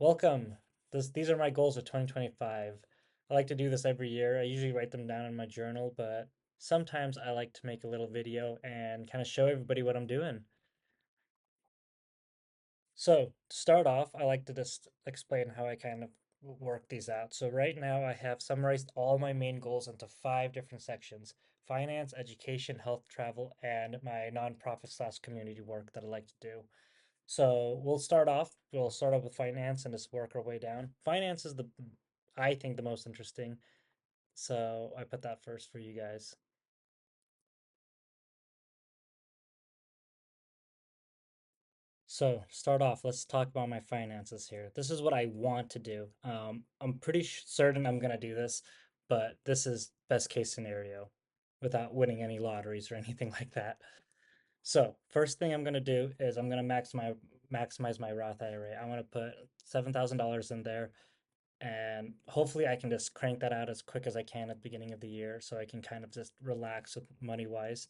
Welcome. These are my goals for 2025. I like to do this every year. I usually write them down in my journal, but sometimes I like to make a little video and kind of show everybody what I'm doing. So, to start off, I like to just explain how I kind of work these out. So, right now, I have summarized all my main goals into five different sections: finance, education, health, travel, and my nonprofit slash community work that I like to do. So we'll start off with finance and just work our way down. Finance is I think, the most interesting. So I put that first for you guys. So start off, let's talk about my finances here. This is what I want to do. I'm pretty certain I'm gonna do this, but this is best case scenario without winning any lotteries or anything like that. So first thing I'm gonna do is I'm gonna maximize my Roth IRA. I want to put $7,000 in there, and hopefully I can just crank that out as quick as I can at the beginning of the year so I can kind of just relax with money wise.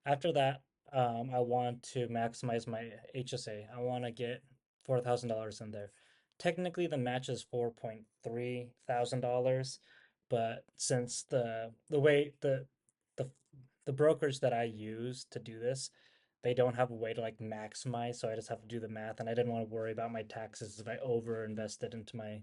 After that, I want to maximize my HSA. I want to get $4,000 in there. Technically, the match is $4,300, but since the way the the brokers that I use to do this, they don't have a way to like maximize, so I just have to do the math, and I didn't want to worry about my taxes if I over invested into my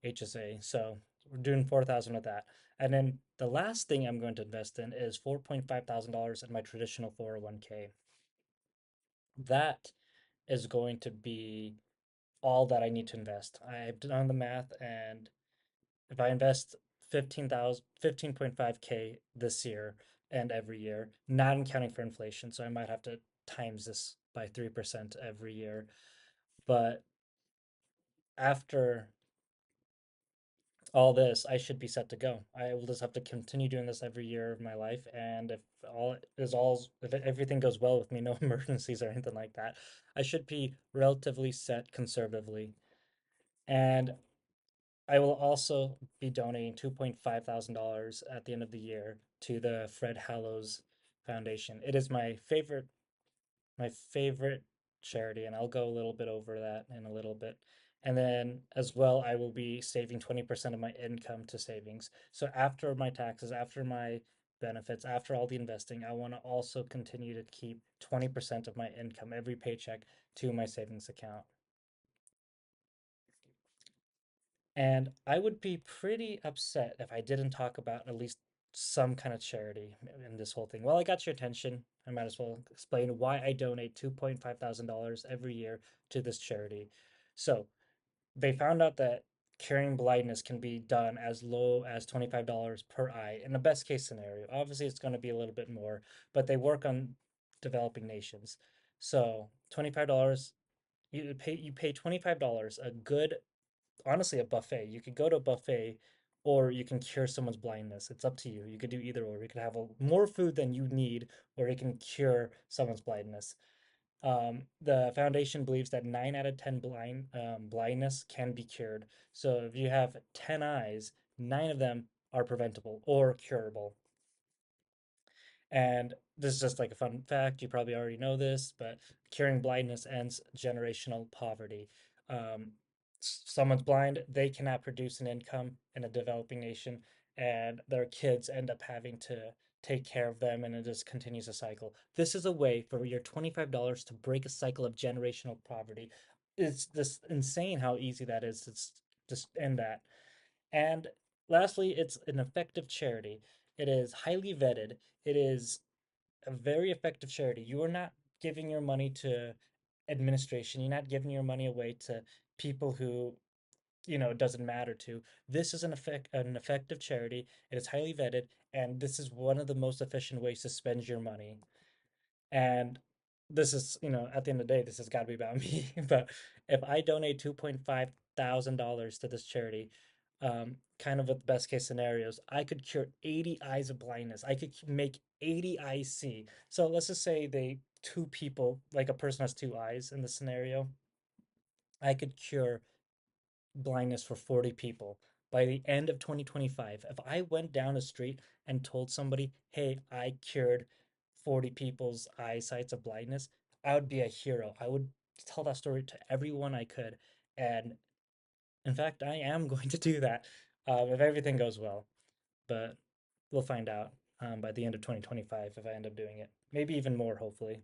HSA. So we're doing 4,000 with that. And then the last thing I'm going to invest in is $4,500 in my traditional 401k. That is going to be all that I need to invest. I've done the math, and if I invest 15.5k this year and every year, not accounting for inflation, so I might have to times this by 3% every year. But after all this, I should be set to go. I will just have to continue doing this every year of my life, and if everything goes well with me, no emergencies or anything like that, I should be relatively set conservatively. And I will also be donating $2,500 at the end of the year to the Fred Hallows Foundation. It is my favorite charity, and I'll go a little bit over that in a little bit. And then as well, I will be saving 20% of my income to savings. So after my taxes, after my benefits, after all the investing, I want to also continue to keep 20% of my income, every paycheck, to my savings account. And I would be pretty upset if I didn't talk about at least some kind of charity in this whole thing. Well, I got your attention. I might as well explain why I donate $2,500 every year to this charity. So they found out that curing blindness can be done as low as $25 per eye in the best case scenario. Obviously, it's going to be a little bit more, but they work on developing nations. So $25, you pay $25, a good, honestly, a buffet. You could go to a buffet, or you can cure someone's blindness. It's up to you. You could do either or. You could have more food than you need, or you can cure someone's blindness. The foundation believes that 9 out of 10 blindness can be cured. So if you have 10 eyes, 9 of them are preventable or curable. And this is just like a fun fact. You probably already know this, but curing blindness ends generational poverty. Someone's blind, they cannot produce an income in a developing nation, and their kids end up having to take care of them, and it just continues a cycle. This is a way for your $25 to break a cycle of generational poverty. It's just insane how easy that is. It's just end that. And lastly, it's an effective charity. It is highly vetted. It is a very effective charity. You are not giving your money to administration. You're not giving your money away to people who, it doesn't matter to. This is an effective charity. It is highly vetted, and this is one of the most efficient ways to spend your money. And this is, at the end of the day, this has got to be about me. But if I donate $2,500 to this charity, kind of with the best case scenarios, I could cure 80 eyes of blindness. I could make 80 eyes see. So let's just say two people, like a person has two eyes in the scenario, I could cure blindness for 40 people by the end of 2025. If I went down the street and told somebody, hey, I cured 40 people's eyesight of blindness, I would be a hero. I would tell that story to everyone I could. And In fact, I am going to do that if everything goes well. But we'll find out by the end of 2025 if I end up doing it. Maybe even more, hopefully.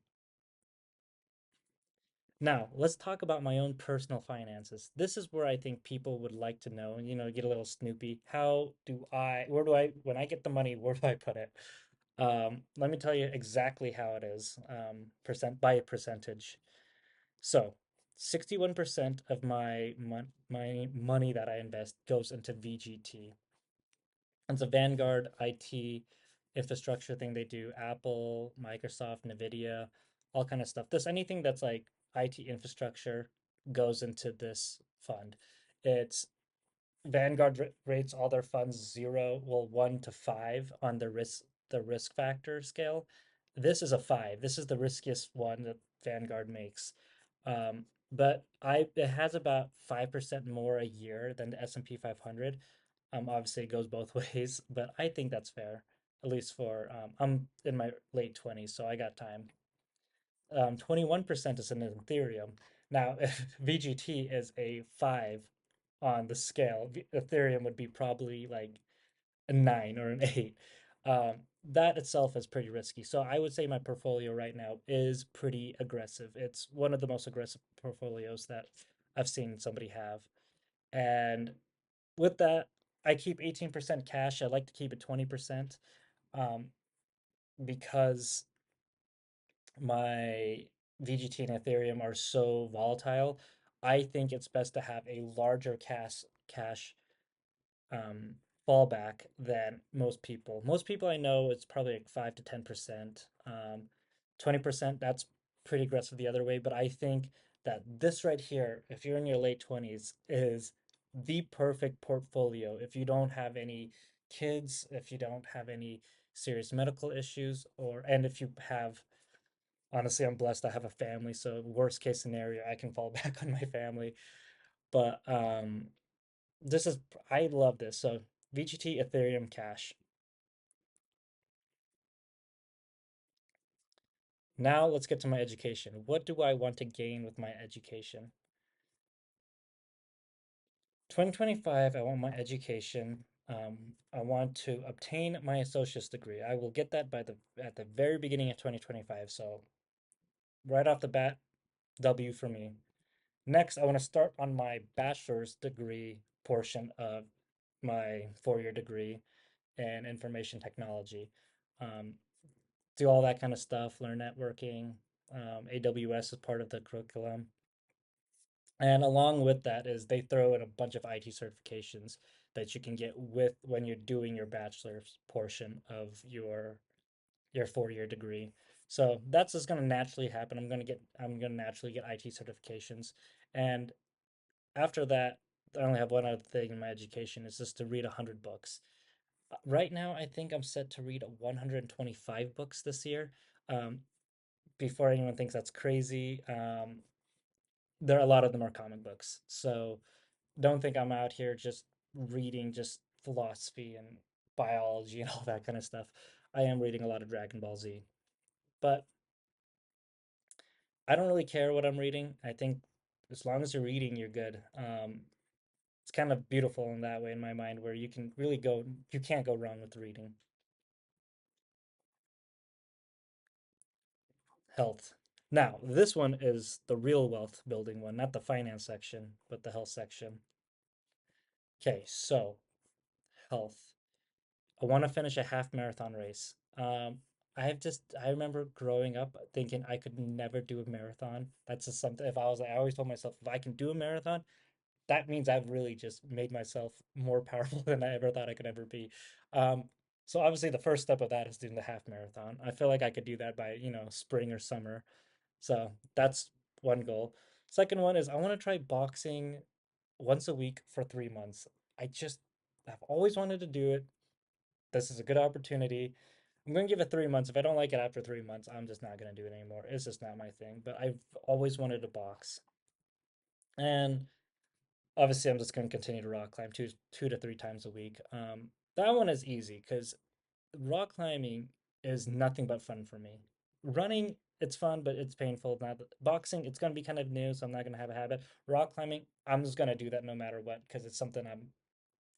Now, let's talk about my own personal finances. This is where I think people would like to know, get a little snoopy. Where do I, when I get the money, where do I put it? Let me tell you exactly how it is, percent by percentage. So, 61% of my money that I invest goes into VGT. It's a Vanguard IT infrastructure thing they do. Apple, Microsoft, Nvidia, all kind of stuff. This anything that's like IT infrastructure goes into this fund. It's Vanguard rates all their funds zero, well, 1 to 5 on the risk factor scale. This is a 5. This is the riskiest one that Vanguard makes. But it has about 5% more a year than the S&P 500. Obviously it goes both ways, but I think that's fair, at least for I'm in my late 20s, so I got time. 21% is in Ethereum. Now, if VGT is a 5 on the scale, Ethereum would be probably like a 9 or an 8. Um, that itself is pretty risky. So I would say my portfolio right now is pretty aggressive. It's one of the most aggressive portfolios that I've seen somebody have. And with that, I keep 18% cash. I like to keep it 20% um, because my VGT and Ethereum are so volatile. I think it's best to have a larger cash um, fallback than most people. Most people I know it's probably like 5 to 10%. 20% that's pretty aggressive the other way. But I think that this right here, if you're in your late 20s, is the perfect portfolio. If you don't have any kids, if you don't have any serious medical issues, and if you have, honestly, I'm blessed. I have a family, so worst case scenario, I can fall back on my family. But this is I love this. So VGT, Ethereum, Cash. Now let's get to my education. What do I want to gain with my education? 2025, I want my education. I want to obtain my associate's degree. I will get that by the at the very beginning of 2025. So right off the bat, W for me. Next, I want to start on my bachelor's degree portion of my 4-year degree in information technology. Um, do all that kind of stuff, learn networking. AWS is part of the curriculum. And along with that is they throw in a bunch of IT certifications that you can get with when you're doing your bachelor's portion of your 4-year degree. So that's just going to naturally happen. I'm going to naturally get IT certifications. And after that, I only have one other thing in my education is just to read 100 books. Right now, I think I'm set to read 125 books this year. Um, before anyone thinks that's crazy, there are a lot of them are comic books. So don't think I'm out here just reading just philosophy and biology and all that kind of stuff. I am reading a lot of Dragon Ball Z, but I don't really care what I'm reading. I think as long as you're reading, you're good. It's kind of beautiful in that way in my mind, where you can't go wrong with reading. Health. Now, this one is the real wealth building one, not the finance section, but the health section. Okay, so health. I want to finish a half marathon race. I remember growing up thinking I could never do a marathon. That's just something, if I was like, I always told myself, if I can do a marathon, that means I've really just made myself more powerful than I ever thought I could ever be. Um, so obviously the first step of that is doing the half marathon. I feel like I could do that by, spring or summer. So that's one goal. Second one is I want to try boxing once a week for 3 months. I've always wanted to do it. This is a good opportunity. I'm going to give it 3 months. If I don't like it after 3 months, I'm just not going to do it anymore. It's just not my thing. But I've always wanted to box. And obviously, I'm just going to continue to rock climb two to three times a week. That one is easy because rock climbing is nothing but fun for me. Running it's fun, but it's painful. Now, boxing, it's gonna be kind of new, so I'm not gonna have a habit. Rock climbing, I'm just gonna do that no matter what because it's something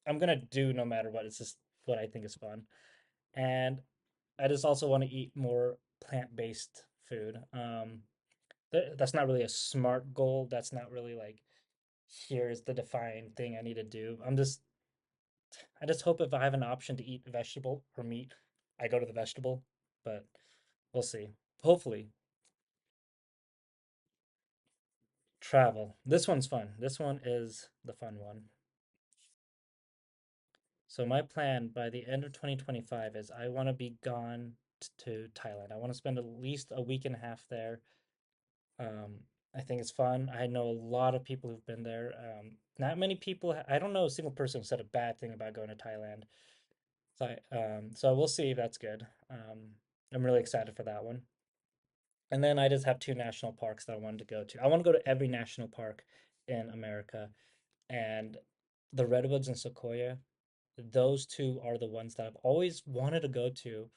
I'm gonna do no matter what. It's just what I think is fun, and I just also want to eat more plant-based food. That's not really a smart goal. That's not really like here's the defined thing I need to do. I just hope if I have an option to eat vegetable or meat, I go to the vegetable, but we'll see. Hopefully, travel. This one's fun. This one is the fun one. So my plan by the end of 2025 is I want to be gone to Thailand. I want to spend at least a week and a half there. Um, I think it's fun. I know a lot of people who've been there. Not many people. I don't know a single person who said a bad thing about going to Thailand. So we'll see if that's good. I'm really excited for that one. And then I just have two national parks that I wanted to go to. I want to go to every national park in America, and the Redwoods and Sequoia, those two are the ones that I've always wanted to go to.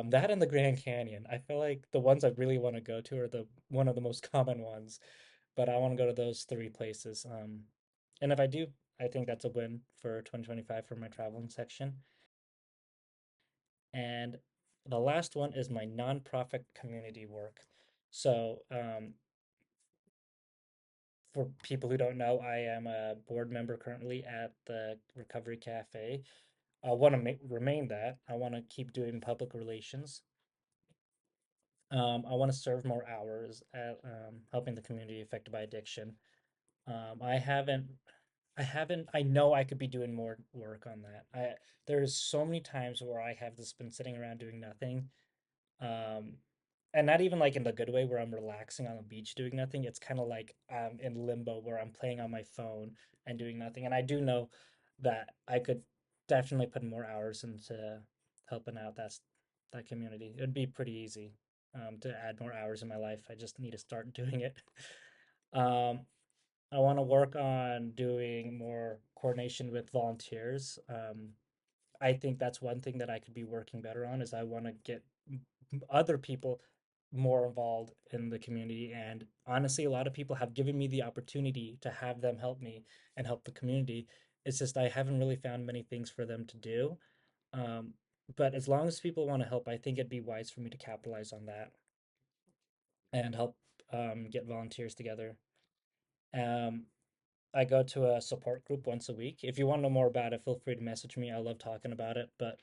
That and the Grand Canyon. I feel like the ones I really want to go to are the one of the most common ones, but I want to go to those three places. And if I do, I think that's a win for 2025 for my traveling section. And the last one is my nonprofit community work. So, for people who don't know, I am a board member currently at the Recovery Cafe. I want to remain that. I want to keep doing public relations. I want to serve more hours at helping the community affected by addiction. I haven't, I know I could be doing more work on that. There's so many times where I have just been sitting around doing nothing. Um, and not even like in the good way where I'm relaxing on the beach doing nothing. It's kind of like I'm in limbo where I'm playing on my phone and doing nothing. And I do know that I could definitely put more hours into helping out that community. It would be pretty easy to add more hours in my life. I just need to start doing it. Um, I want to work on doing more coordination with volunteers. I think that's one thing that I could be working better on is I want to get other people more involved in the community. And honestly, a lot of people have given me the opportunity to have them help me and help the community. It's just I haven't really found many things for them to do. Um, but as long as people want to help, I think it'd be wise for me to capitalize on that and help get volunteers together. Um, I go to a support group once a week. If you want to know more about it, feel free to message me. I love talking about it. But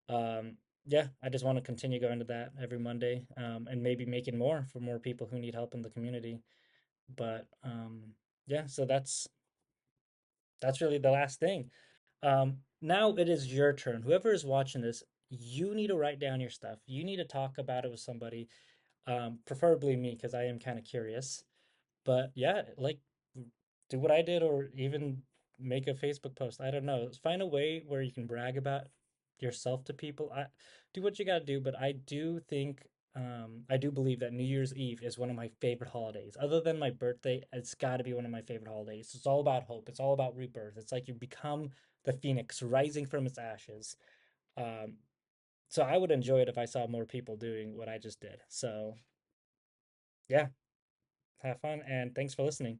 um, yeah, I just want to continue going to that every Monday, and maybe making more for more people who need help in the community. But yeah, so that's really the last thing. Now it is your turn. Whoever is watching this, you need to write down your stuff. You need to talk about it with somebody, preferably me, because I am kind of curious. But yeah, like do what I did or even make a Facebook post. I don't know. Find a way where you can brag about yourself to people. I do what you got to do, but I do think I do believe that New Year's Eve is one of my favorite holidays. Other than my birthday, it's got to be one of my favorite holidays. It's all about hope. It's all about rebirth. It's like you become the phoenix rising from its ashes. Um, so I would enjoy it if I saw more people doing what I just did. So, yeah, have fun and thanks for listening.